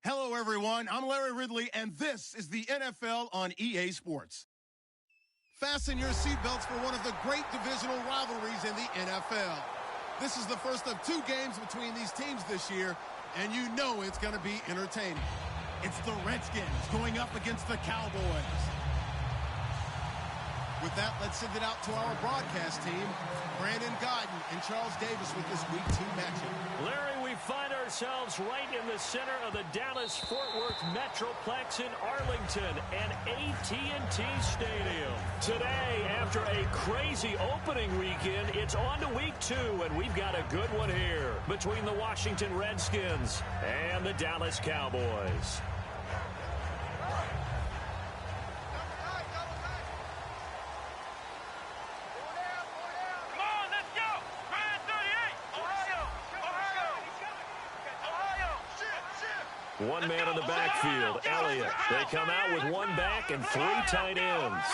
Hello, everyone. I'm Larry Ridley, and this is the NFL on EA Sports. Fasten your seatbelts for one of the great divisional rivalries in the NFL. This is the first of two games between these teams this year, and you know it's going to be entertaining. It's the Redskins going up against the Cowboys. With that, let's send it out to our broadcast team, Brandon Godden and Charles Davis with this Week 2 matchup. Larry, we find ourselves right in the center of the Dallas-Fort Worth Metroplex in Arlington and AT&T Stadium. Today, after a crazy opening weekend, it's on to Week 2, and we've got a good one here between the Washington Redskins and the Dallas Cowboys. One man in the backfield, Elliott. They come out with one back and three tight ends.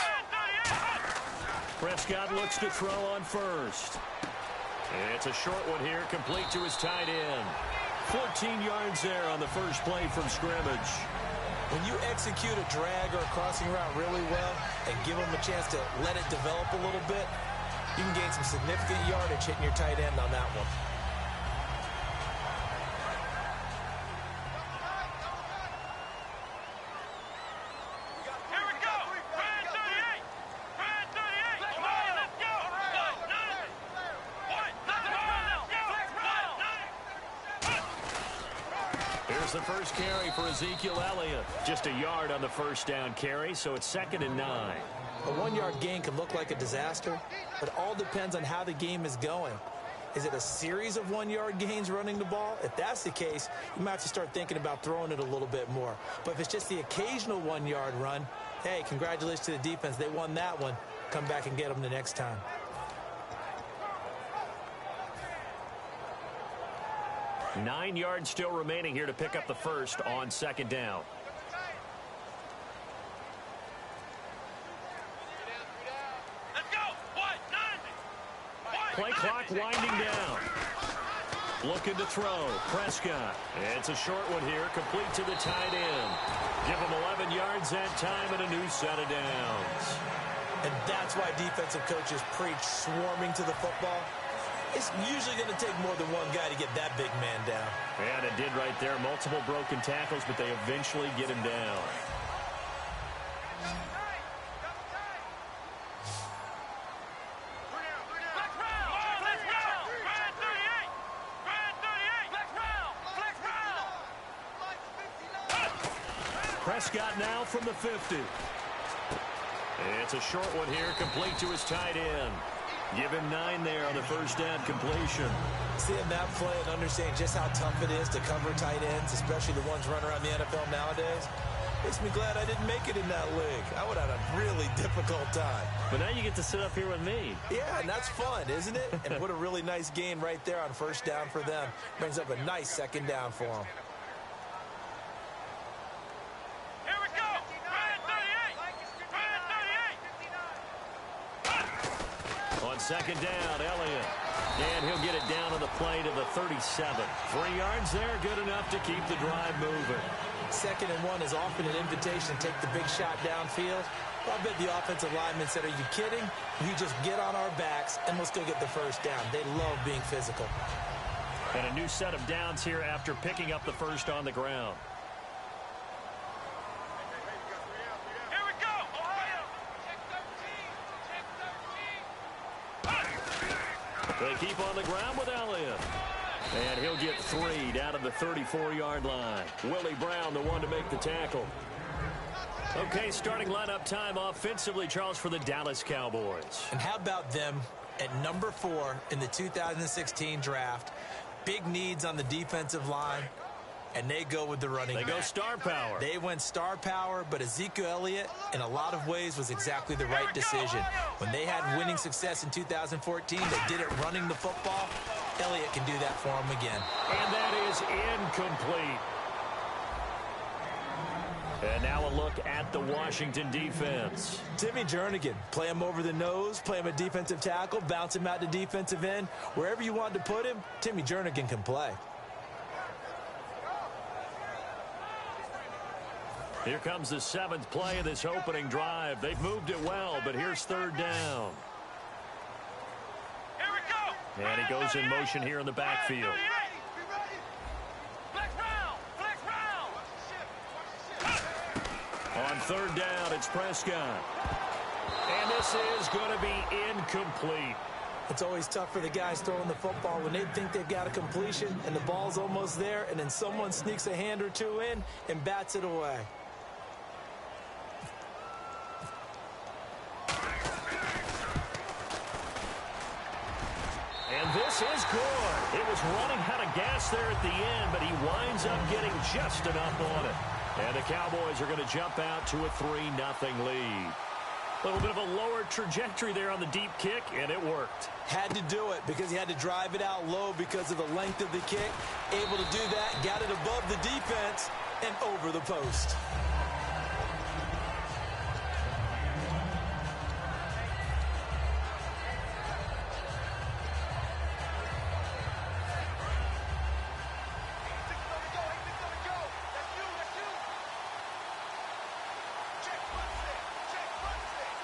Prescott looks to throw on first. It's a short one here, complete to his tight end. 14 yards there on the first play from scrimmage. When you execute a drag or a crossing route really well and give them a chance to let it develop a little bit, you can gain some significant yardage hitting your tight end on that one. The first carry for Ezekiel Elliott. Just a yard on the first down carry, so it's 2nd and 9. A 1-yard gain can look like a disaster, but it all depends on how the game is going. Is it a series of 1-yard gains running the ball? If that's the case, you might have to start thinking about throwing it a little bit more. But if it's just the occasional 1-yard run, hey, congratulations to the defense. They won that one. Come back and get them the next time. Nine yards still remaining here to pick up the first on 2nd down. Play clock winding down. Looking to throw. Prescott. It's a short one here, complete to the tight end. Give him 11 yards that time and a new set of downs. And that's why defensive coaches preach swarming to the football. It's usually going to take more than one guy to get that big man down. And it did right there. Multiple broken tackles, but they eventually get him down. Prescott now from the 50. It's a short one here, complete to his tight end. Give him 9 there on the first down completion. Seeing that play and understanding just how tough it is to cover tight ends, especially the ones running around the NFL nowadays, makes me glad I didn't make it in that league. I would have had a really difficult time. But now you get to sit up here with me. Yeah, and that's fun, isn't it? And what a really nice gain right there on first down for them. Brings up a nice 2nd down for them. On 2nd down, Elliott. And he'll get it down on the play to the 37. 3 yards there, good enough to keep the drive moving. 2nd and 1 is often an invitation to take the big shot downfield. Well, I bet the offensive lineman said, are you kidding? We just get on our backs and let's go get the first down. They love being physical. And a new set of downs here after picking up the first on the ground. They keep on the ground with Elliott. And he'll get 3 down to the 34-yard line. Willie Brown, the one to make the tackle. Okay, starting lineup time offensively, Charles, for the Dallas Cowboys. And how about them at number 4 in the 2016 draft? Big needs on the defensive line. And they go with the running back. They go star power. They went star power, but Ezekiel Elliott, in a lot of ways, was exactly the right decision. When they had winning success in 2014, they did it running the football. Elliott can do that for them again. And that is incomplete. And now a look at the Washington defense. Timmy Jernigan, play him over the nose, play him a defensive tackle, bounce him out to defensive end. Wherever you want to put him, Timmy Jernigan can play. Here comes the 7th play of this opening drive. They've moved it well, but here's 3rd down. Here we go. And he goes in motion here in the backfield. On 3rd down, it's Prescott. And this is going to be incomplete. It's always tough for the guys throwing the football when they think they've got a completion and the ball's almost there, and then someone sneaks a hand or two in and bats it away. And this is good. It was running out of gas there at the end, but he winds up getting just enough on it. And the Cowboys are going to jump out to a 3-0 lead. A little bit of a lower trajectory there on the deep kick, and it worked. Had to do it because he had to drive it out low because of the length of the kick. Able to do that, got it above the defense and over the post.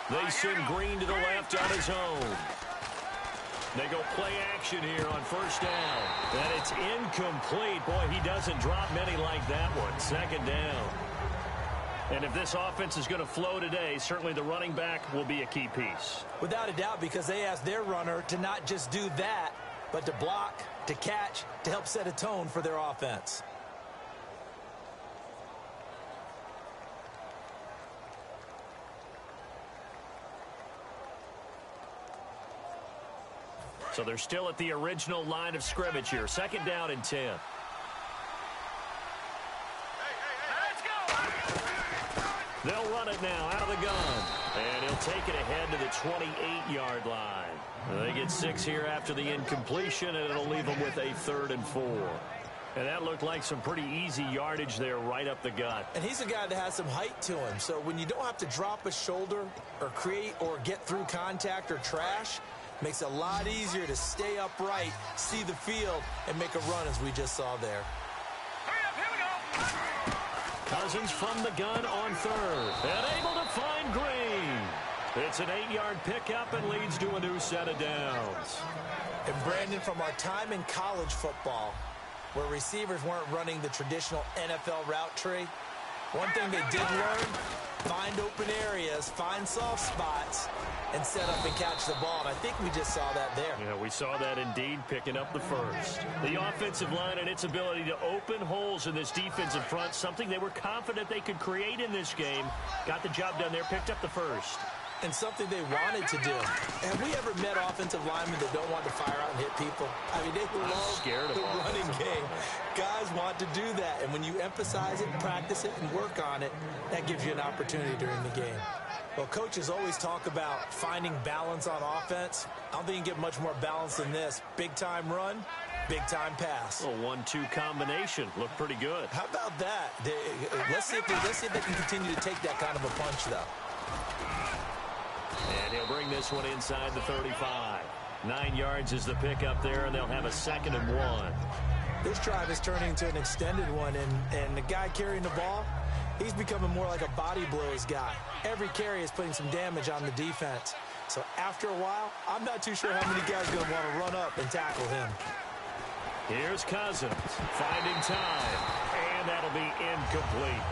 They send Green to the left on his own. They go play action here on 1st down. And it's incomplete. Boy, he doesn't drop many like that one. 2nd down. And if this offense is going to flow today, certainly the running back will be a key piece. Without a doubt, because they asked their runner to not just do that, but to block, to catch, to help set a tone for their offense. So they're still at the original line of scrimmage here. 2nd down and 10. They'll run it now out of the gun. And he'll take it ahead to the 28-yard line. They get 6 here after the incompletion, and it'll leave them with a 3rd and 4. And that looked like some pretty easy yardage there right up the gut. And he's a guy that has some height to him. So when you don't have to drop a shoulder or create or get through contact or trash, makes it a lot easier to stay upright, see the field, and make a run as we just saw there. Here we go. Cousins from the gun on 3rd. And able to find Green. It's an 8-yard pickup and leads to a new set of downs. And Brandon, from our time in college football, where receivers weren't running the traditional NFL route tree, one thing they did learn, find open areas, find soft spots, and set up and catch the ball. And I think we just saw that there. Yeah, we saw that indeed, picking up the 1st. The offensive line and its ability to open holes in this defensive front, something they were confident they could create in this game. Got the job done there, picked up the 1st. And something they wanted to do. Have we ever met offensive linemen that don't want to fire out and hit people? I mean, they love the running game. Guys want to do that. And when you emphasize it, practice it, and work on it, that gives you an opportunity during the game. Well, coaches always talk about finding balance on offense. I don't think you can get much more balance than this. Big-time run, big-time pass. A 1-2 combination. Looked pretty good. How about that? Let's see if they can continue to take that kind of a punch, though. And he'll bring this one inside the 35. 9 yards is the pickup there, and they'll have a 2nd and 1. This drive is turning into an extended one, and the guy carrying the ball, he's becoming more like a body blows guy. Every carry is putting some damage on the defense. So after a while, I'm not too sure how many guys are going to want to run up and tackle him. Here's Cousins finding time, and that'll be incomplete.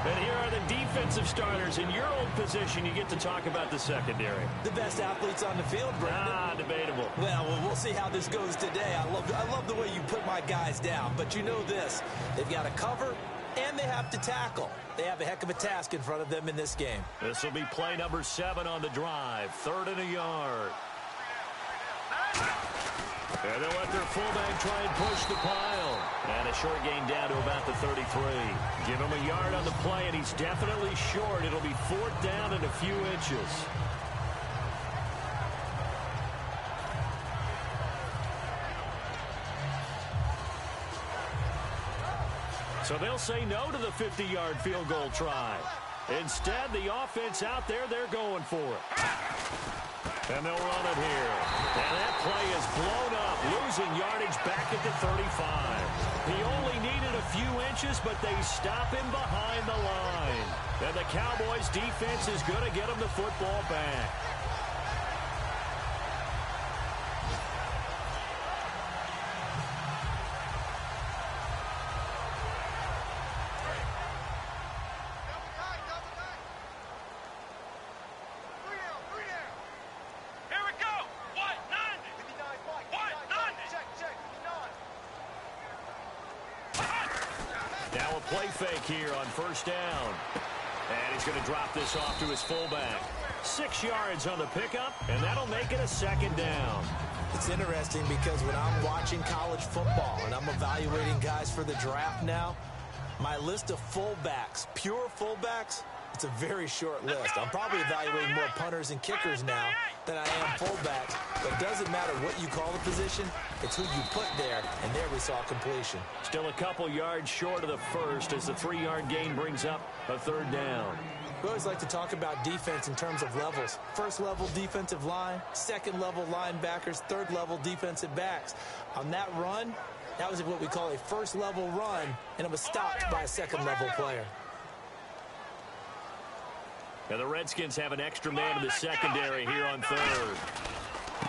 And here are the defensive starters. In your old position, you get to talk about the secondary. The best athletes on the field, Brandon. Debatable. Well, we'll see how this goes today. I love the way you put my guys down. But you know this, they've got to cover, and they have to tackle. They have a heck of a task in front of them in this game. This will be play number 7 on the drive. 3rd and a yard. And they'll let their fullback try and push the pile. And a short gain down to about the 33. Give him a yard on the play, and he's definitely short. It'll be 4th down and a few inches. So they'll say no to the 50-yard field goal try. Instead, the offense out there, they're going for it. And they'll run it here. And that play is blown up, losing yardage back at the 35. He only needed a few inches, but they stop him behind the line. And the Cowboys' defense is going to get them the football back. Play fake here on first down. And he's going to drop this off to his fullback. 6 yards on the pickup, and that'll make it a second down. It's interesting because when I'm watching college football and I'm evaluating guys for the draft now, my list of fullbacks, pure fullbacks, it's a very short list. I'm probably evaluating more punters and kickers now than I am fullbacks. But it doesn't matter what you call the position, it's who you put there, and there we saw completion. Still a couple yards short of the first as the 3-yard gain brings up a third down. We always like to talk about defense in terms of levels. First level defensive line, second level linebackers, third level defensive backs. On that run, that was what we call a first level run, and it was stopped by a second level player. And the Redskins have an extra man in the secondary here on third.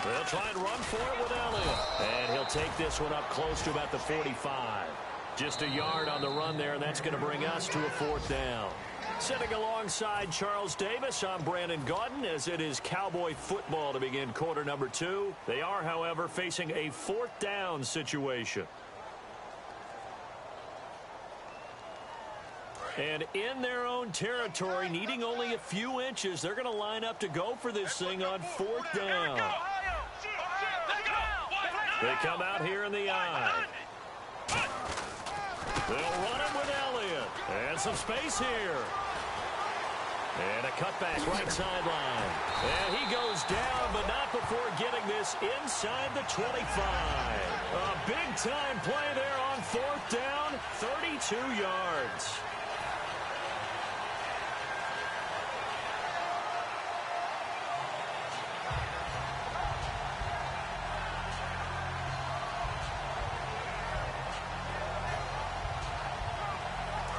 They'll try and run for it with Elliott. And he'll take this one up close to about the 45. Just a yard on the run there, and that's going to bring us to a fourth down. Sitting alongside Charles Davis, I'm Brandon Gaudin as it is Cowboy football to begin quarter number 2. They are, however, facing a fourth down situation. And in their own territory, needing only a few inches, they're going to line up to go for this thing on fourth down. They come out here in the eye. They'll run it with Elliott. And some space here. And a cutback right sideline. And he goes down, but not before getting this inside the 25. A big-time play there on fourth down, 32 yards.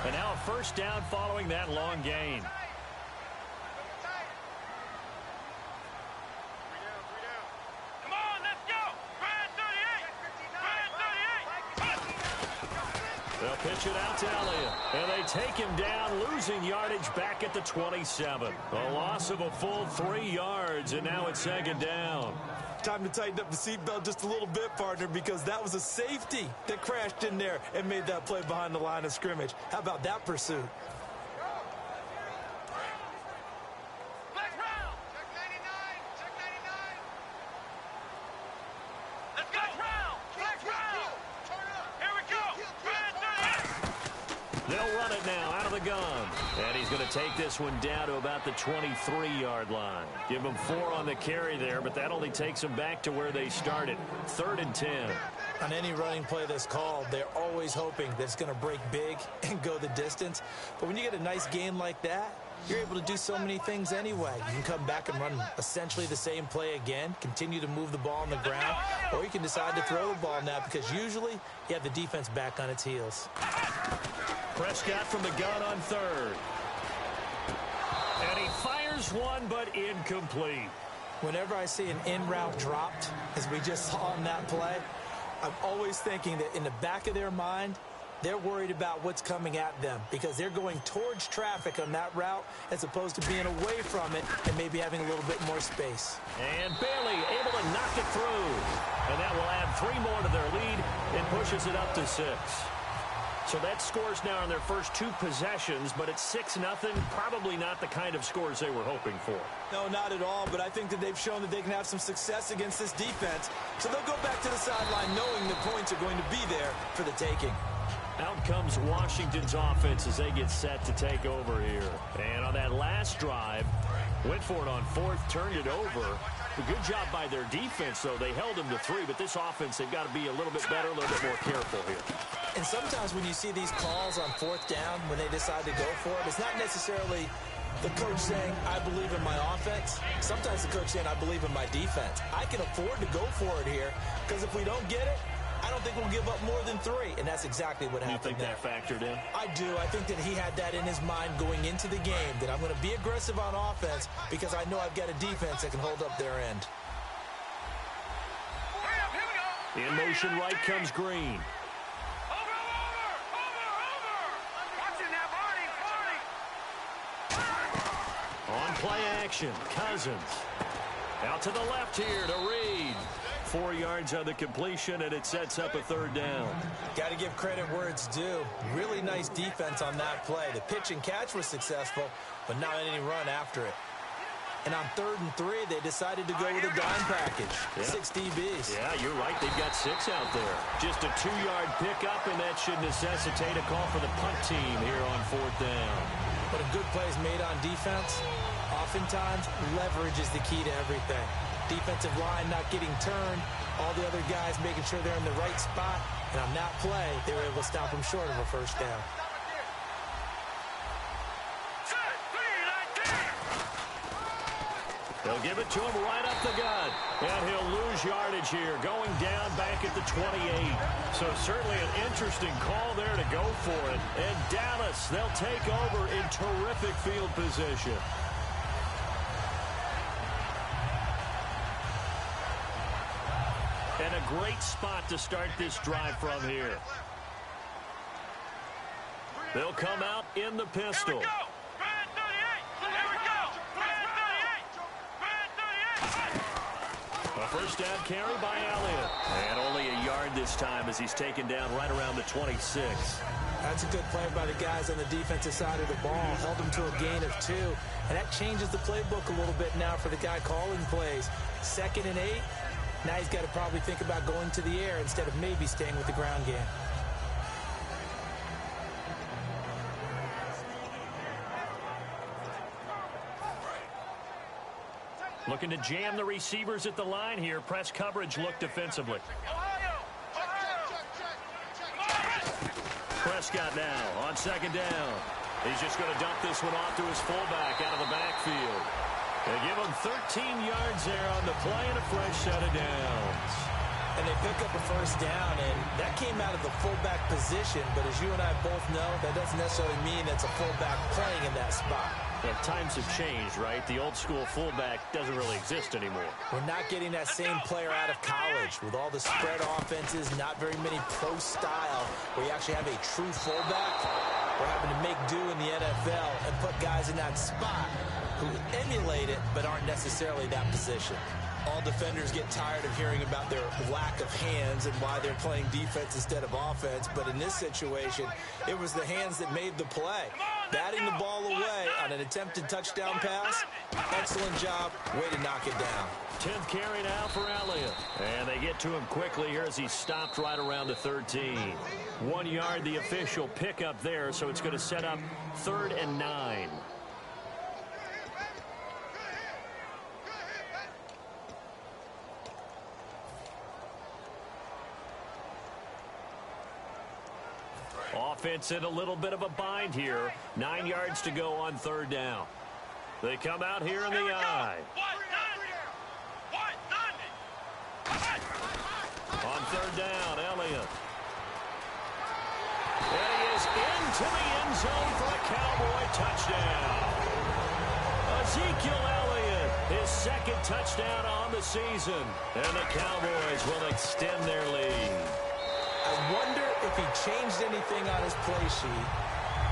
And now a first down following that long gain. Come on, let's go. Brand 38. They'll pitch it out to Elliott. And they take him down, losing yardage back at the 27. A loss of a full 3 yards, and now it's second down. Time to tighten up the seatbelt just a little bit, partner, because that was a safety that crashed in there and made that play behind the line of scrimmage. How about that pursuit? Let's round. Check 99. Check 99. Let's go. Round. Let's round. Here we go. Brand 38. They'll run it now out of the gun. And he's going to take this one down to about the 23-yard line. Give him 4 on the carry there, but that only takes them back to where they started. 3rd and 10. On any running play that's called, they're always hoping that it's going to break big and go the distance. But when you get a nice gain like that, you're able to do so many things anyway. You can come back and run essentially the same play again, continue to move the ball on the ground, or you can decide to throw the ball now because usually you have the defense back on its heels. Prescott from the gun on third. And he fires one, but incomplete. Whenever I see an in-route dropped, as we just saw on that play, I'm always thinking that in the back of their mind, they're worried about what's coming at them because they're going towards traffic on that route as opposed to being away from it and maybe having a little bit more space. And Bailey able to knock it through. And that will add 3 more to their lead and pushes it up to 6. So that scores now on their first 2 possessions, but it's 6-0. Probably not the kind of scores they were hoping for. No, not at all, but I think that they've shown that they can have some success against this defense. So they'll go back to the sideline knowing the points are going to be there for the taking. Out comes Washington's offense as they get set to take over here. And on that last drive, went for it on 4th, turned it over. A good job by their defense, though. They held them to 3, but this offense, they've got to be a little bit better, a little bit more careful here. And sometimes when you see these calls on 4th down, when they decide to go for it, it's not necessarily the coach saying, I believe in my offense. Sometimes the coach saying, I believe in my defense. I can afford to go for it here because if we don't get it, I don't think we'll give up more than 3, and that's exactly what happened. You think that factored in? I do. I think that he had that in his mind going into the game, that I'm going to be aggressive on offense because I know I've got a defense that can hold up their end. In motion right comes Green. Over! Watch it now, Barney! On play action, Cousins. Out to the left here to Reed. 4 yards on the completion, and it sets up a 3rd down. Got to give credit where it's due. Really nice defense on that play. The pitch and catch was successful, but not any run after it. And on 3rd and 3, they decided to go with a dime package. Yeah. 6 DBs. Yeah, you're right. They've got 6 out there. Just a 2-yard pickup, and that should necessitate a call for the punt team here on 4th down. But a good play is made on defense. Oftentimes, leverage is the key to everything. Defensive line not getting turned. All the other guys making sure they're in the right spot. And on that play, they were able to stop them short of a 1st down. They'll give it to him right up the gut. And he'll lose yardage here, going down back at the 28. So certainly an interesting call there to go for it. And Dallas, they'll take over in terrific field position. And a great spot to start this drive from here. They'll come out in the pistol. Here we go! Brand 38! Here we go! Brand 38! Brand 38! A 1st down carry by Elliott. And only a yard this time as he's taken down right around the 26. That's a good play by the guys on the defensive side of the ball. Held them to a gain of 2. And that changes the playbook a little bit now for the guy calling plays. 2nd and 8. Now he's got to probably think about going to the air instead of maybe staying with the ground game. Looking to jam the receivers at the line here. Press coverage look defensively. Prescott now on 2nd down. He's just going to dump this one off to his fullback out of the backfield. They give him 13 yards there on the play and a fresh set of downs. And they pick up a 1st down, and that came out of the fullback position. But as you and I both know, that doesn't necessarily mean it's a fullback playing in that spot. Well, times have changed, right? The old school fullback doesn't really exist anymore. We're not getting that same player out of college. With all the spread offenses, not very many pro style, where you actually have a true fullback. We're having to make do in the NFL and put guys in that spot who emulate it but aren't necessarily that position. All defenders get tired of hearing about their lack of hands and why they're playing defense instead of offense. But in this situation, it was the hands that made the play. Batting the ball away on an attempted touchdown pass. Excellent job. Way to knock it down. 10th carry now for Elliott. And they get to him quickly here as he stopped right around the 13. 1 yard, the official pickup there, so it's going to set up 3rd and 9. Offense in a little bit of a bind here. 9 yards to go on 3rd down. They come out here in the eye. On 3rd down, Elliott. And he is into the end zone for a Cowboy touchdown. Ezekiel Elliott, his 2nd touchdown on the season. And the Cowboys will extend their lead. I wonder if he changed anything on his play sheet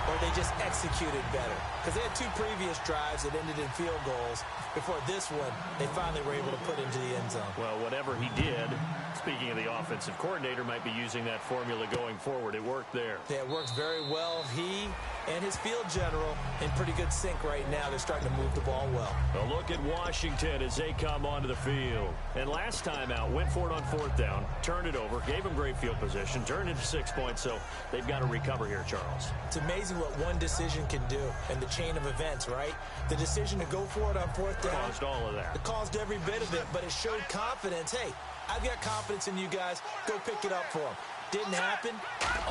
or they just executed better. Because they had 2 previous drives that ended in field goals. Before this one, they finally were able to put into the end zone. Well, whatever he did, speaking of the offensive coordinator, might be using that formula going forward. It worked there. Yeah, it works very well. He and his field general in pretty good sync right now. They're starting to move the ball well. A look at Washington as they come onto the field. And last time out, went for it on 4th down, turned it over, gave them great field position, turned it to 6 points, so they've got to recover here, Charles. It's amazing what one decision can do and the chain of events, right? The decision to go for it on 4th down. Caused all of that. It caused every bit of it, but it showed confidence. Hey, I've got confidence in you guys. Go pick it up for them. Didn't happen.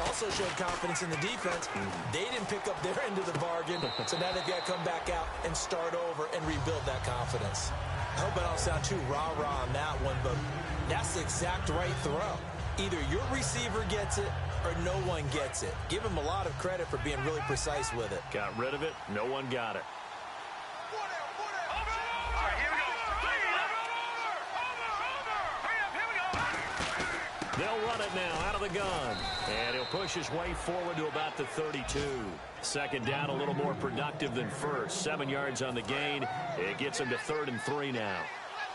Also showed confidence in the defense. They didn't pick up their end of the bargain, so now they've got to come back out and start over and rebuild that confidence. I hope I don't sound too rah-rah on that one, but that's the exact right throw. Either your receiver gets it or no one gets it. Give him a lot of credit for being really precise with it. Got rid of it. No one got it. All right, here we go. They'll run it now out of the gun. And he'll push his way forward to about the 32. Second down, a little more productive than first. 7 yards on the gain. It gets him to 3rd and 3 now.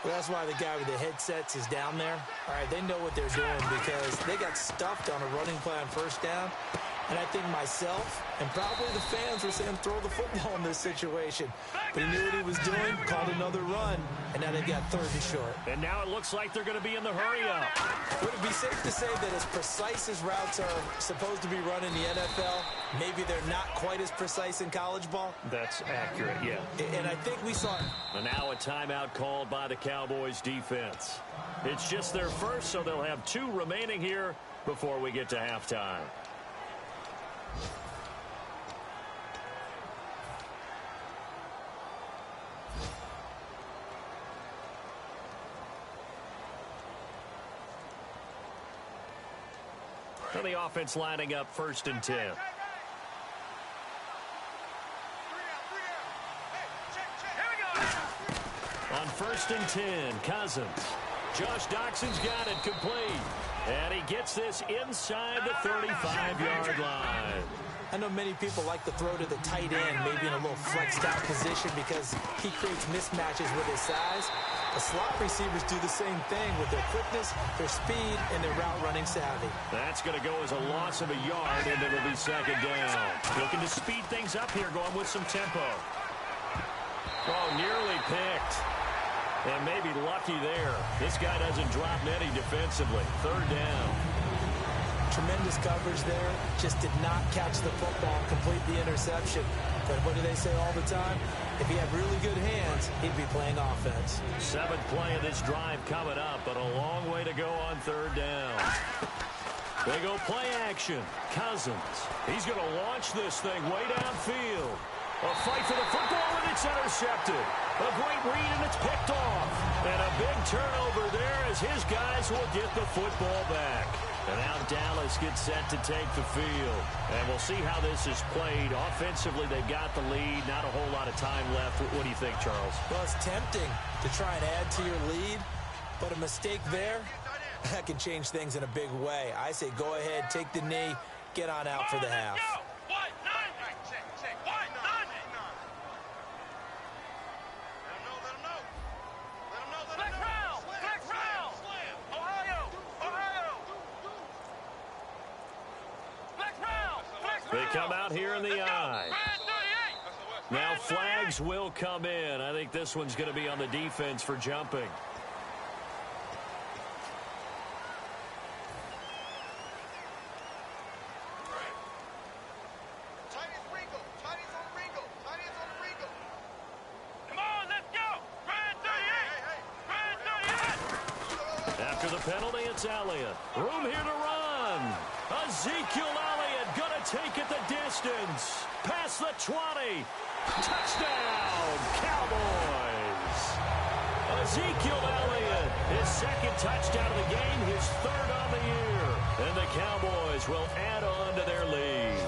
Well, that's why the guy with the headsets is down there. All right, they know what they're doing because they got stuffed on a running play on first down. And I think myself and probably the fans were saying throw the football in this situation. But he knew what he was doing, called another run, and now they've got 3rd and short. And now it looks like they're going to be in the hurry-up. Would it be safe to say that as precise as routes are supposed to be run in the NFL, maybe they're not quite as precise in college ball? That's accurate, yeah. And I think we saw... And now a timeout called by the Cowboys defense. It's just their first, so they'll have 2 remaining here before we get to halftime. So the offense lining up 1st and 10. On 1st and 10, Cousins. Josh Doxson's got it complete. And he gets this inside the 35-yard line. I know many people like to throw to the tight end, maybe in a little flexed out position because he creates mismatches with his size. The slot receivers do the same thing with their quickness, their speed, and their route running savvy. That's going to go as a loss of a yard, and it'll be 2nd down. Looking to speed things up here, going with some tempo. Oh, nearly picked. And maybe lucky there. This guy doesn't drop many defensively. 3rd down. Tremendous coverage there. Just did not catch the football, complete the interception. But what do they say all the time? If he had really good hands, he'd be playing offense. 7th play of this drive coming up, but a long way to go on 3rd down. They go play action. Cousins. He's going to launch this thing way downfield. A fight for the football, and it's intercepted. A great read, and it's picked off. And a big turnover there as his guys will get the football back. And now Dallas gets set to take the field. And we'll see how this is played. Offensively, they've got the lead. Not a whole lot of time left. What do you think, Charles? Well, it's tempting to try and add to your lead. But a mistake there, that can change things in a big way. I say go ahead, take the knee, get on out for the half. They come out here in the eye. Now flags will come in. I think this one's going to be on the defense for jumping. After the penalty, it's Elliott. Room here to run. Ezekiel Elliott going to take it the distance. Past the 20. Touchdown, Cowboys. Ezekiel Elliott, his 2nd touchdown of the game, his 3rd on the year. And the Cowboys will add on to their lead.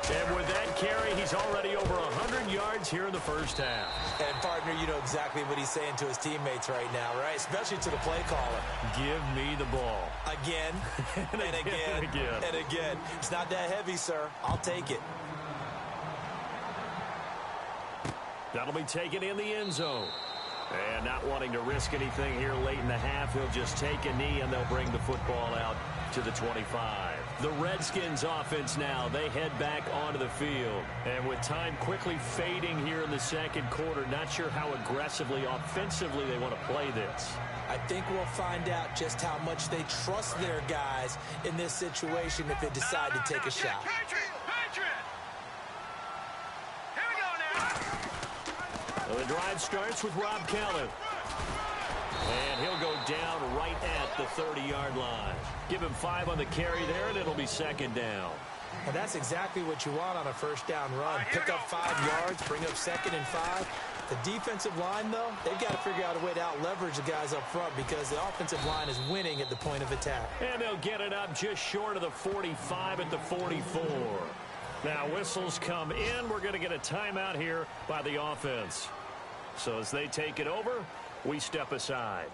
And with that carry, he's already over 100 yards here in the first half. And, partner, you know exactly what he's saying to his teammates right now, right? Especially to the play caller. Give me the ball. Again, and again, and again. It's not that heavy, sir. I'll take it. That'll be taken in the end zone. And not wanting to risk anything here late in the half, he'll just take a knee, and they'll bring the football out to the 25. The Redskins offense now, they head back onto the field. And with time quickly fading here in the 2nd quarter, not sure how aggressively, offensively they want to play this. I think we'll find out just how much they trust their guys in this situation if they decide to take a shot. Well, the drive starts with Rob Kellett. And he'll go down right at the 30-yard line. Give him 5 on the carry there, and it'll be 2nd down. And that's exactly what you want on a first down run. Pick up 5 yards, bring up 2nd and 5. The defensive line, though, they've got to figure out a way to out-leverage the guys up front because the offensive line is winning at the point of attack. And they'll get it up just short of the 45 at the 44. Now, whistles come in. We're going to get a timeout here by the offense. So as they take it over, we step aside.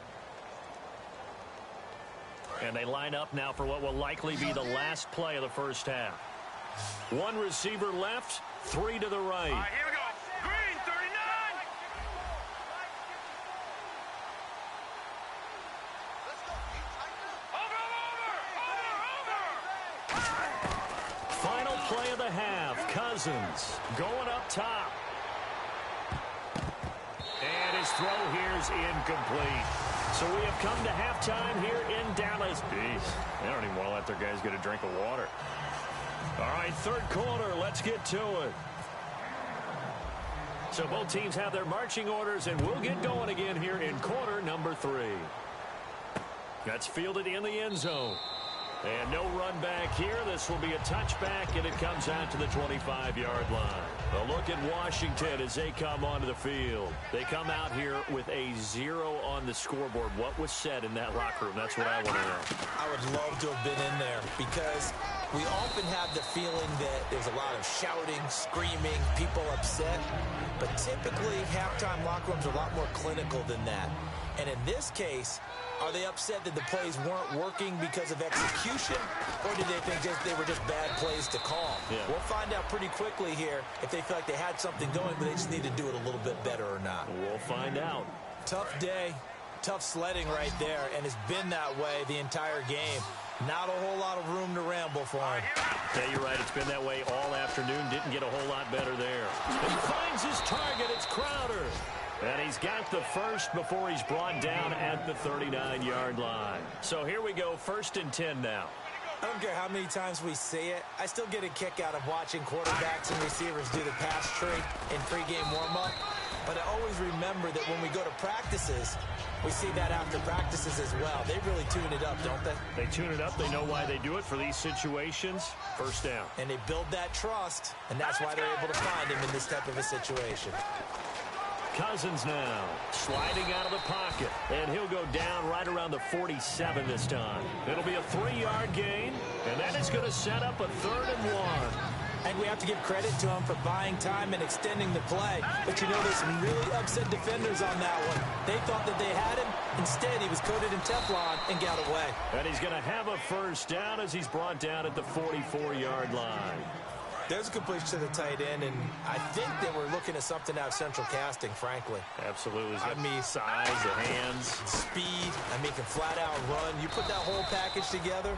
And they line up now for what will likely be the last play of the first half. 1 receiver left, 3 to the right. All right, here we go. Green, 39. Over. Final play of the half. Cousins going up top. And his throw here is incomplete. So we have come to halftime here in Dallas. Jeez, they don't even want to let their guys get a drink of water. All right, 3rd quarter. Let's get to it. So both teams have their marching orders, and we'll get going again here in quarter number 3. That's fielded in the end zone. And no run back here. This will be a touchback, and it comes out to the 25-yard line. A look at Washington as they come onto the field. They come out here with a 0 on the scoreboard. What was said in that locker room? That's what I want to know. I would love to have been in there because we often have the feeling that there's a lot of shouting, screaming, people upset. But typically, halftime locker rooms are a lot more clinical than that. And in this case, are they upset that the plays weren't working because of execution, or did they think they were just bad plays to call? Yeah. We'll find out pretty quickly here if they feel like they had something going, but they just need to do it a little bit better or not. We'll find out. Tough day, tough sledding right there, and it's been that way the entire game. Not a whole lot of room to ramble for him. Yeah, you're right. It's been that way all afternoon. Didn't get a whole lot better there. He finds his target. It's Crowder. And he's got the first before he's brought down at the 39-yard line. So here we go, 1st and 10 now. I don't care how many times we say it, I still get a kick out of watching quarterbacks and receivers do the pass tree in pregame warm-up. But I always remember that when we go to practices, we see that after practices as well. They really tune it up, don't they? They tune it up. They know why they do it for these situations. First down. And they build that trust, and that's why they're able to find him in this type of a situation. Cousins now sliding out of the pocket, and he'll go down right around the 47 this time. It'll be a 3-yard gain, and that is going to set up a 3rd and 1. And we have to give credit to him for buying time and extending the play. But you know, there's some really upset defenders on that one. They thought that they had him. Instead, he was coated in Teflon and got away. And he's going to have a first down as he's brought down at the 44-yard line. There's a completion to the tight end, and I think that we're looking at something out of central casting, frankly. Absolutely. I mean, size, the hands. Speed. I mean, can flat out run. You put that whole package together,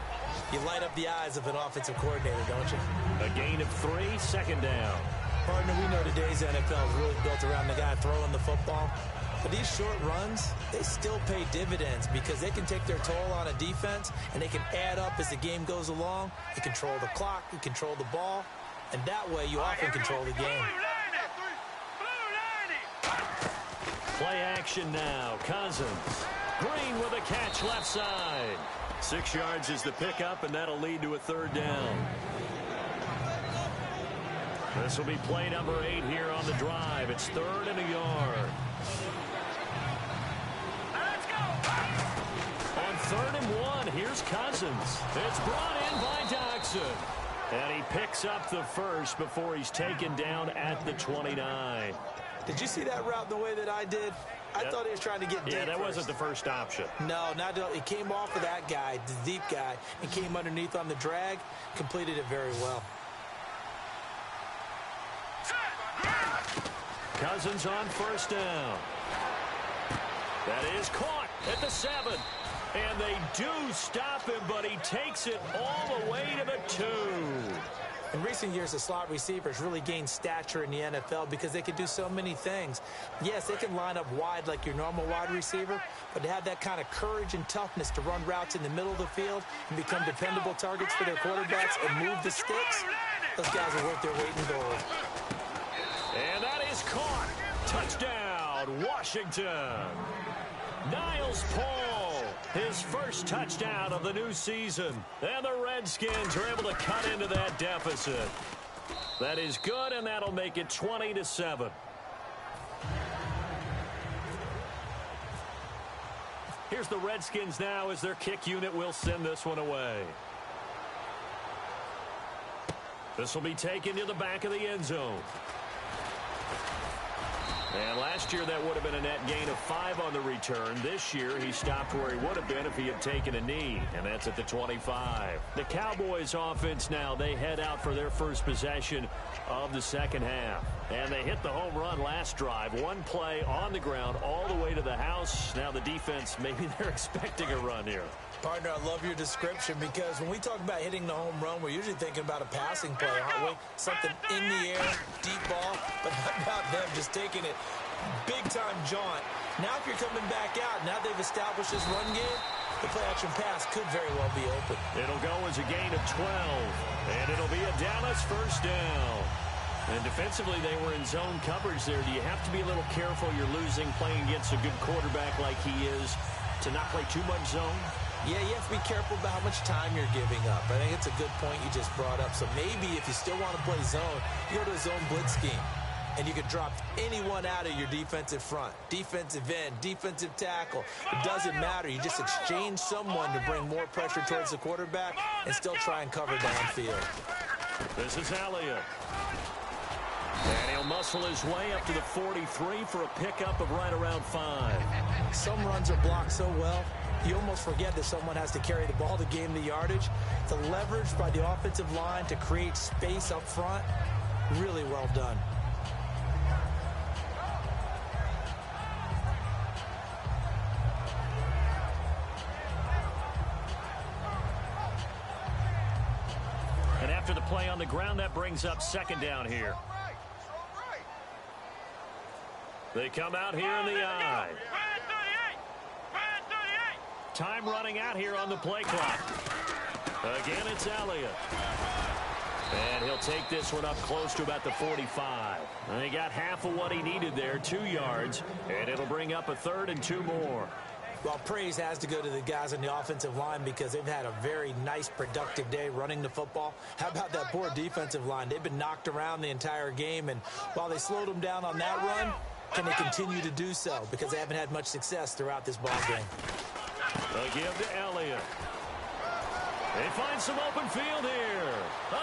you light up the eyes of an offensive coordinator, don't you? A gain of 3, 2nd down. Partner, we know today's NFL is really built around the guy throwing the football. But these short runs, they still pay dividends because they can take their toll on a defense, and they can add up as the game goes along. You control the clock, you control the ball, and that way you often control the game. Play action now. Cousins. Green with a catch left side. 6 yards is the pickup, and that'll lead to a 3rd down. This will be play number 8 here on the drive. It's 3rd and a yard. Let's go. On 3rd and 1, here's Cousins. It's brought in by Doxson. And he picks up the first before he's taken down at the 29. Did you see that route the way that I did? I thought he was trying to get deep. Yeah, that first. wasn't the first option. No, not at all. He came off of that guy, the deep guy, and came underneath on the drag, completed it very well. Cousins on 1st down. That is caught at the 7. And they do stop him, but he takes it all the way to the 2. In recent years, the slot receivers really gained stature in the NFL because they can do so many things. Yes, they can line up wide like your normal wide receiver, but to have that kind of courage and toughness to run routes in the middle of the field and become dependable targets for their quarterbacks and move the sticks, those guys are worth their weight in gold. And that is caught. Touchdown, Washington. Niles Paul His first touchdown of the new season. And the Redskins are able to cut into that deficit. That is good, and that'll make it 20-7. Here's the Redskins now as their kick unit will send this one away. This will be taken to the back of the end zone. And last year that would have been a net gain of 5 on the return. This year he stopped where he would have been if he had taken a knee, and that's at the 25. The Cowboys offense now, they head out for their first possession of the second half. And they hit the home run last drive. One play on the ground all the way to the house. Now the defense, maybe they're expecting a run here. Partner, I love your description because when we talk about hitting the home run, we're usually thinking about a passing play, aren't we? Something in the air, deep ball, but how about them just taking it big-time jaunt. Now if you're coming back out, now they've established this run game, the play-action pass could very well be open. It'll go as a gain of 12, and it'll be a Dallas first down. And defensively, they were in zone coverage there. Do you have to be a little careful? You're losing playing against a good quarterback like he is to not play too much zone? Yeah, you have to be careful about how much time you're giving up. I think it's a good point you just brought up. So maybe if you still want to play zone, you go to a zone blitz scheme. And you can drop anyone out of your defensive front. Defensive end, defensive tackle. It doesn't matter. You just exchange someone to bring more pressure towards the quarterback and still try and cover downfield. This is Elliott. And he'll muscle his way up to the 43 for a pickup of right around 5. Some runs are blocked so well, you almost forget that someone has to carry the ball to gain the yardage. The leverage by the offensive line to create space up front, really well done. And after the play on the ground, that brings up second down here. They come out here in the I. Time running out here on the play clock. Again, it's Elliott. And he'll take this one up close to about the 45. And he got half of what he needed there, 2 yards. And it'll bring up a 3rd and 2 more. Well, praise has to go to the guys on the offensive line because they've had a very nice, productive day running the football. How about that poor defensive line? They've been knocked around the entire game, and while they slowed them down on that run, can they continue to do so? Because they haven't had much success throughout this ball game. They give to Elliott. They find some open field here.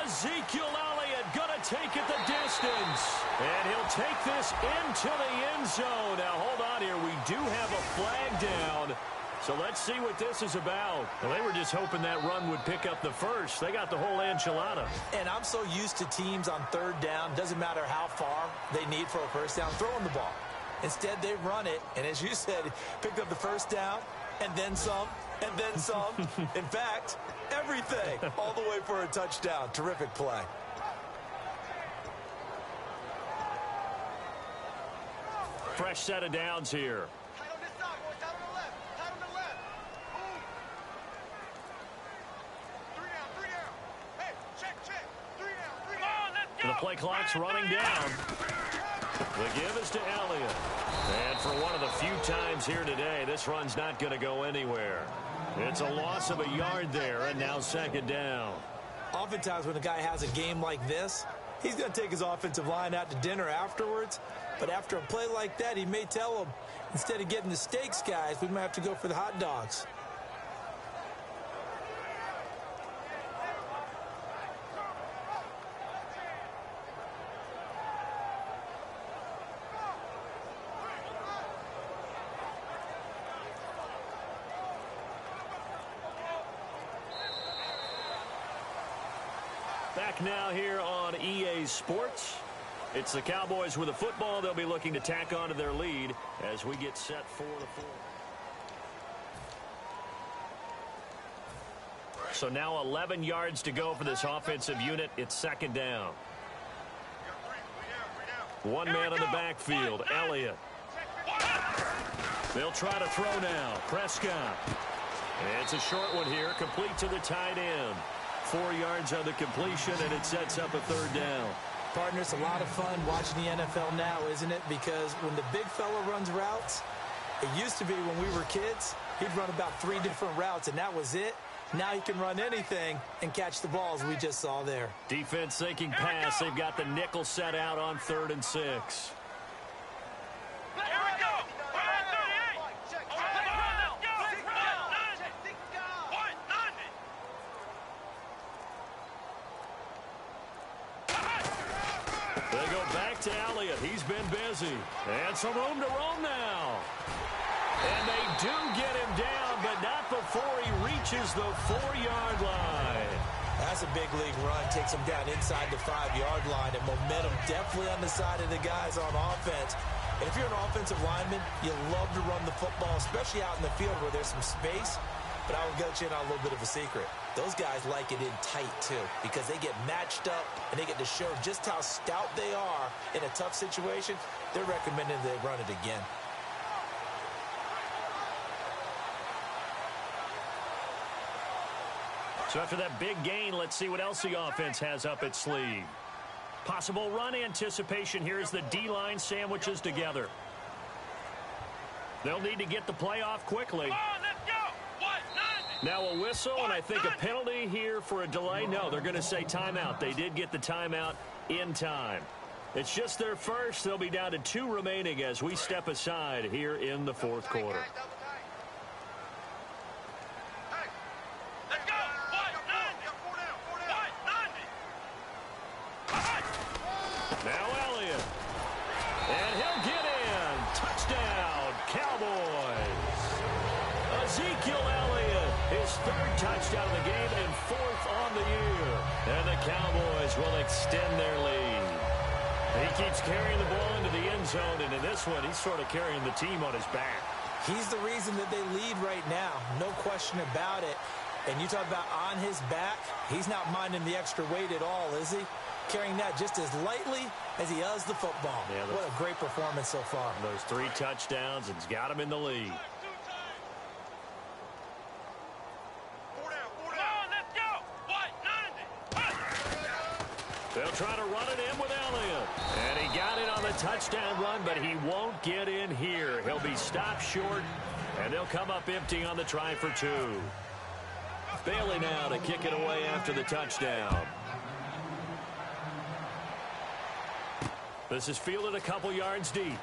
Ezekiel Elliott going to take it the distance. And he'll take this into the end zone. Now, hold on here. We do have a flag down. So let's see what this is about. Well, they were just hoping that run would pick up the first. They got the whole enchilada. And I'm so used to teams on 3rd down, doesn't matter how far they need for a first down, throwing the ball. Instead, they run it, and as you said, picked up the first down, and then some, and then some. In fact, everything, all the way for a touchdown. Terrific play. Fresh set of downs here. The play clock's running down. The give is to Elliott. And for one of the few times here today, this run's not going to go anywhere. It's a loss of a yard there, and now second down. Oftentimes when a guy has a game like this, he's going to take his offensive line out to dinner afterwards. But after a play like that, he may tell them, instead of getting the steaks, guys, we might have to go for the hot dogs. Back now here on EA Sports. It's the Cowboys with the football. They'll be looking to tack on to their lead as we get set for the fourth. So now 11 yards to go for this offensive unit. It's second down. One man in the backfield, Elliott. They'll try to throw now. Prescott. It's a short one here, complete to the tight end. 4 yards on the completion, and it sets up a third down. Partner, it's a lot of fun watching the NFL now, isn't it? Because when the big fella runs routes, it used to be when we were kids, He'd run about 3 different routes, and that was it. Now he can run anything and catch the balls we just saw there. Defense thinking pass. They've got the nickel set out on 3rd and 6. Here we go. They go back to Elliott. He's been busy. And some room to roam now. And they do get him down, but not before he reaches the 4-yard line. That's a big league run. Takes him down inside the 5-yard line. And momentum definitely on the side of the guys on offense. And if you're an offensive lineman, you love to run the football, especially out in the field where there's some space. But I will get you in on a little bit of a secret. Those guys like it in tight, too, because they get matched up and they get to show just how stout they are in a tough situation. They're recommending they run it again. So after that big gain, let's see what else the offense has up its sleeve. Possible run anticipation here as the D-line sandwiches together. They'll need to get the play off quickly. Come on, let's go. Now a whistle, and I think a penalty here for a delay. No, they're going to say timeout. They did get the timeout in time. It's just their first. They'll be down to 2 remaining as we step aside here in the 4th quarter. Now Elliott. And he'll get in. Touchdown, Cowboys. Ezekiel Elliott, his 3rd touchdown of the game and 4th on the year. And the Cowboys will extend their lead. He keeps carrying the ball into the end zone, and in this one, he's sort of carrying the team on his back. He's the reason that they lead right now. No question about it. And you talk about on his back, he's not minding the extra weight at all, is he? Carrying that just as lightly as he does the football. Yeah, what a great performance so far. Those 3 touchdowns, and it's got him in the lead. They'll try to run it in with Elliott. And he got it on the touchdown run, but he won't get in here. He'll be stopped short, and they'll come up empty on the try for 2. Bailey now to kick it away after the touchdown. This is fielded a couple yards deep.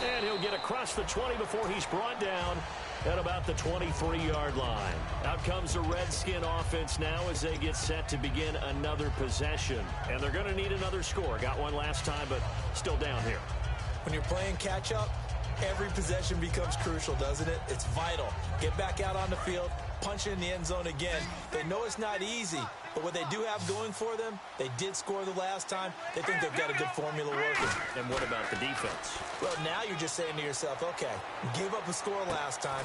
And he'll get across the 20 before he's brought down at about the 23-yard line. Out comes the Redskin offense now as they get set to begin another possession. And they're going to need another score. Got one last time, but still down here. When you're playing catch-up, every possession becomes crucial, doesn't it? It's vital. Get back out on the field, punch it in the end zone again. They know it's not easy, but what they do have going for them, they did score the last time. They think they've got a good formula working. And what about the defense? Well, now you're just saying to yourself, okay, gave up a score last time.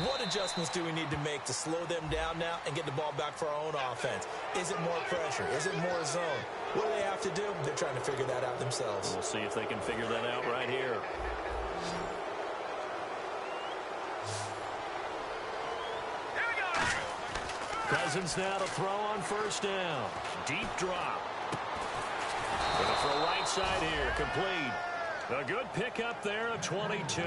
What adjustments do we need to make to slow them down now and get the ball back for our own offense? Is it more pressure? Is it more zone? What do they have to do? They're trying to figure that out themselves. We'll see if they can figure that out right here. Cousins now to throw on 1st down. Deep drop. Going to throw right side here. Complete. A good pickup there, a 22.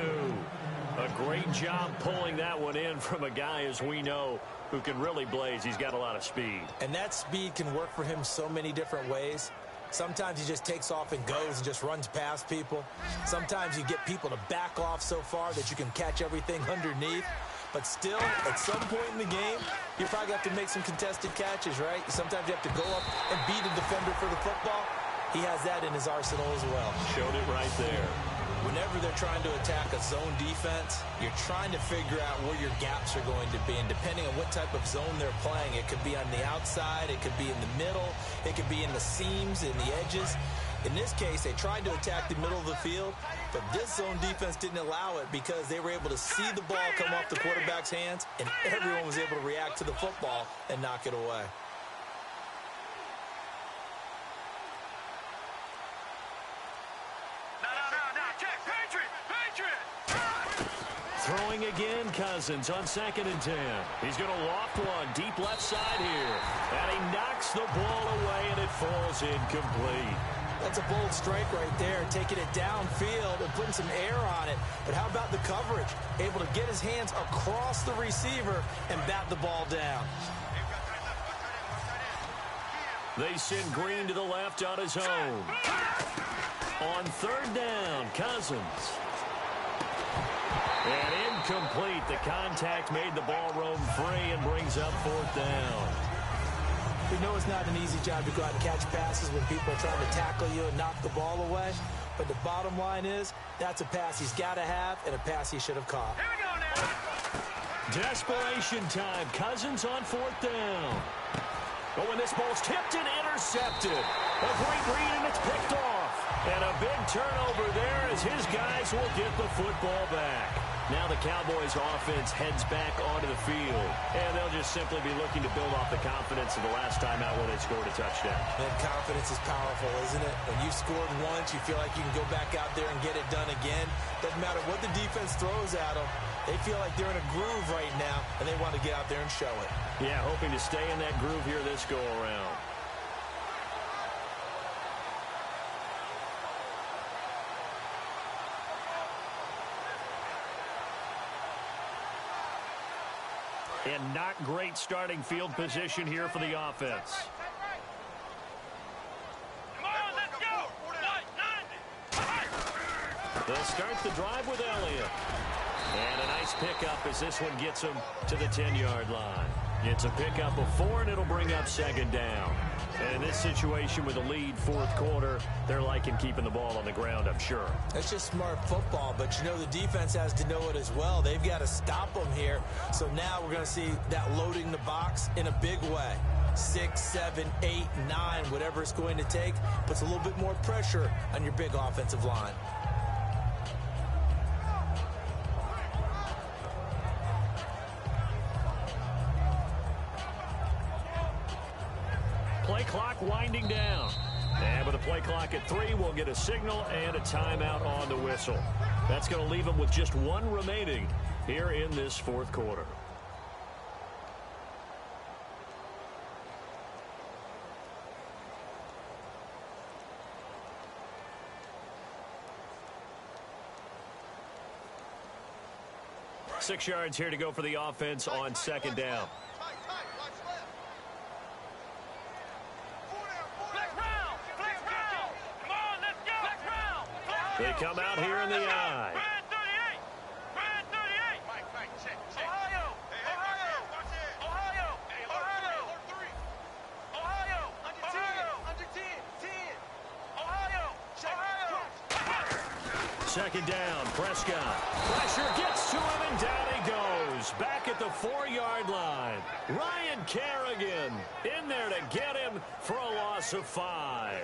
A great job pulling that one in from a guy, as we know, who can really blaze. He's got a lot of speed. And that speed can work for him so many different ways. Sometimes he just takes off and goes and just runs past people. Sometimes you get people to back off so far that you can catch everything underneath. But still, at some point in the game, you probably have to make some contested catches, right? Sometimes you have to go up and beat a defender for the football. He has that in his arsenal as well. Showed it right there. Whenever they're trying to attack a zone defense, you're trying to figure out where your gaps are going to be. And depending on what type of zone they're playing, it could be on the outside, it could be in the middle, it could be in the seams, in the edges. In this case, they tried to attack the middle of the field, but this zone defense didn't allow it because they were able to see the ball come off the quarterback's hands, and everyone was able to react to the football and knock it away. Throwing again, Cousins on 2nd and 10. He's going to loft one deep left side here. And he knocks the ball away, and it falls incomplete. That's a bold strike right there, taking it downfield and putting some air on it. But how about the coverage? Able to get his hands across the receiver and bat the ball down. They send Green to the left on his own. On third down, Cousins. And incomplete. The contact made the ball roam free and brings up fourth down. We know it's not an easy job to go out and catch passes when people are trying to tackle you and knock the ball away. But the bottom line is, that's a pass he's got to have and a pass he should have caught. Here we go now. Desperation time. Cousins on fourth down. Oh, and this ball's tipped and intercepted. A great read, and it's picked off. And a big turnover there as his guys will get the football back. Now the Cowboys offense heads back onto the field. And they'll just simply be looking to build off the confidence of the last time out where they scored a touchdown. And confidence is powerful, isn't it? When you've scored once, you feel like you can go back out there and get it done again. Doesn't matter what the defense throws at them. They feel like they're in a groove right now, and they want to get out there and show it. Yeah, hoping to stay in that groove here this go-around. And not great starting field position here for the offense. Come on, let's go. They'll start the drive with Elliott. And a nice pickup as this one gets him to the 10-yard line. It's a pickup of 4, and it'll bring up second down. And in this situation with a lead fourth quarter, they're liking keeping the ball on the ground, I'm sure. That's just smart football, but you know the defense has to know it as well. They've got to stop them here. So now we're going to see that loading the box in a big way. 6, 7, 8, 9, whatever it's going to take, puts a little bit more pressure on your big offensive line. Play clock winding down. And with a play clock at 3, we'll get a signal and a timeout on the whistle. That's going to leave them with just 1 remaining here in this fourth quarter. Six yards here to go for the offense on second down. They come out here in the I. Second down, Prescott. Pressure gets to him, and down he goes. Back at the 4-yard line. Ryan Kerrigan in there to get him for a loss of 5.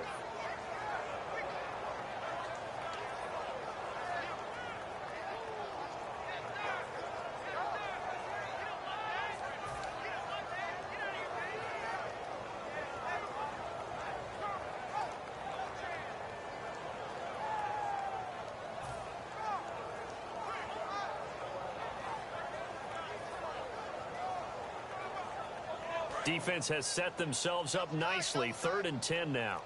Defense has set themselves up nicely. 3rd and 10 now.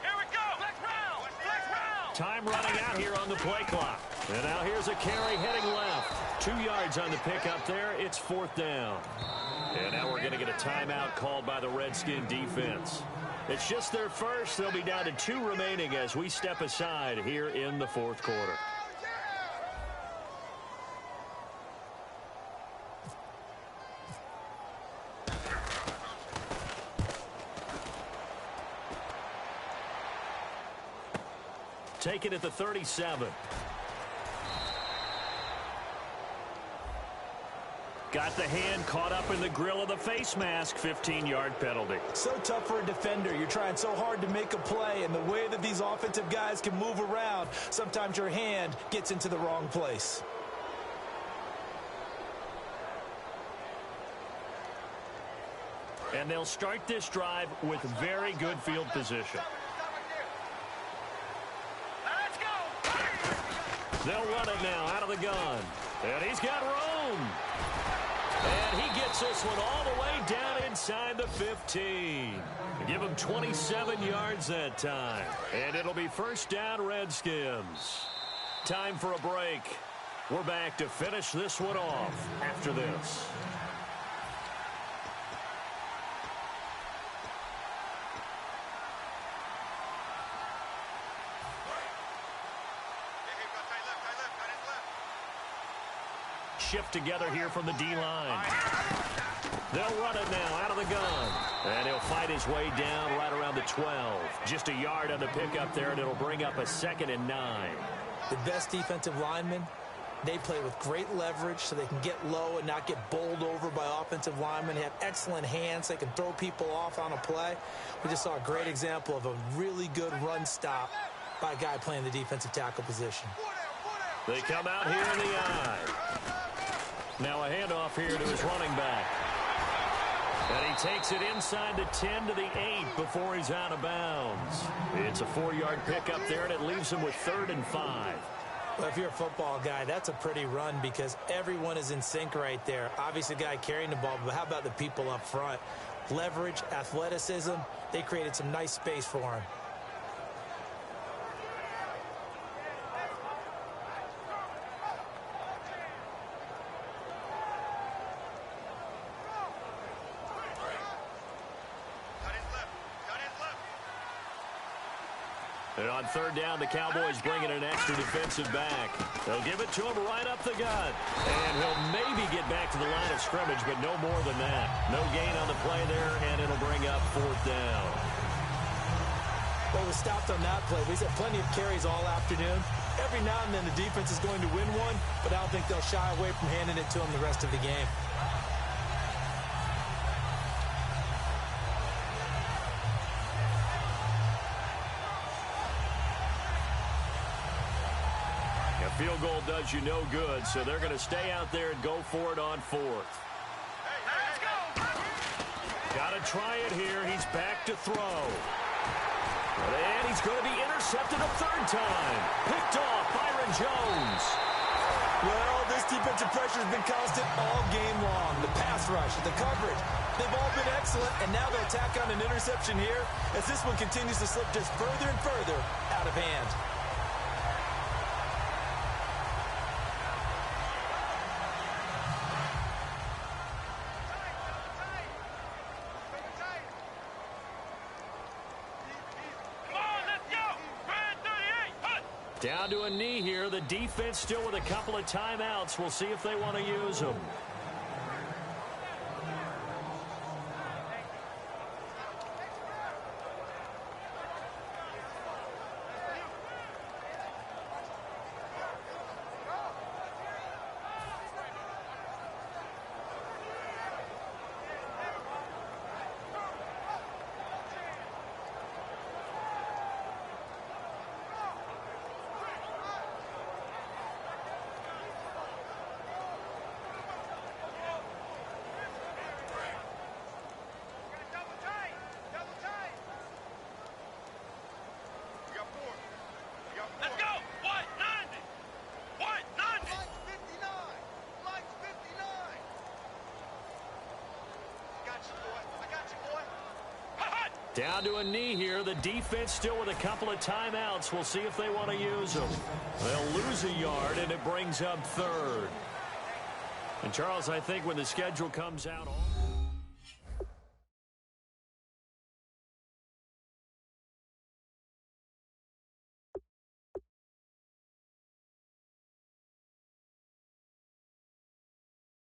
Here we go. Flex round. Time running out here on the play clock. And now here's a carry heading left. 2 yards on the pickup there. It's 4th down. And now we're going to get a timeout called by the Redskin defense. It's just their first. They'll be down to 2 remaining as we step aside here in the fourth quarter. Take it at the 37. Got the hand caught up in the grill of the face mask. 15-yard penalty. So tough for a defender. You're trying so hard to make a play, and the way that these offensive guys can move around, sometimes your hand gets into the wrong place. And they'll start this drive with very good field position. They'll run it now out of the gun. And he's got room. And he gets this one all the way down inside the 15. Give him 27 yards that time. And it'll be first down, Redskins. Time for a break. We're back to finish this one off after this. Shift together here from the D-line. They'll run it now out of the gun. And he'll fight his way down right around the 12. Just a yard on the pickup there, and it'll bring up a 2nd and 9. The best defensive linemen, they play with great leverage so they can get low and not get bowled over by offensive linemen. They have excellent hands. They can throw people off on a play. We just saw a great example of a really good run stop by a guy playing the defensive tackle position. They come out here in the eye. Now a handoff here to his running back. And he takes it inside the 10 to the 8 before he's out of bounds. It's a 4-yard pickup there, and it leaves him with 3rd and 5. Well, if you're a football guy, that's a pretty run because everyone is in sync right there. Obviously, the guy carrying the ball, but how about the people up front? Leverage, athleticism, they created some nice space for him. And on 3rd down, the Cowboys bring in an extra defensive back. They'll give it to him right up the gut. And he'll maybe get back to the line of scrimmage, but no more than that. No gain on the play there, and it'll bring up 4th down. Well, we stopped on that play. We've had plenty of carries all afternoon. Every now and then the defense is going to win one, but I don't think they'll shy away from handing it to them the rest of the game. Field goal does you no good, so they're going to stay out there and go for it on 4th. Let's go! Got to try it here. He's back to throw. And he's going to be intercepted a 3rd time. Picked off Byron Jones. Well, this defensive pressure has been constant all game long. The pass rush, the coverage, they've all been excellent, and now they'll tack on an interception here as this one continues to slip just further and further out of hand. Down to a knee here. The defense still with a couple of timeouts. We'll see if they want to use them. Down to a knee here. The defense still with a couple of timeouts. We'll see if they want to use them. They'll lose a yard, and it brings up 3rd. And, Charles, I think when the schedule comes out...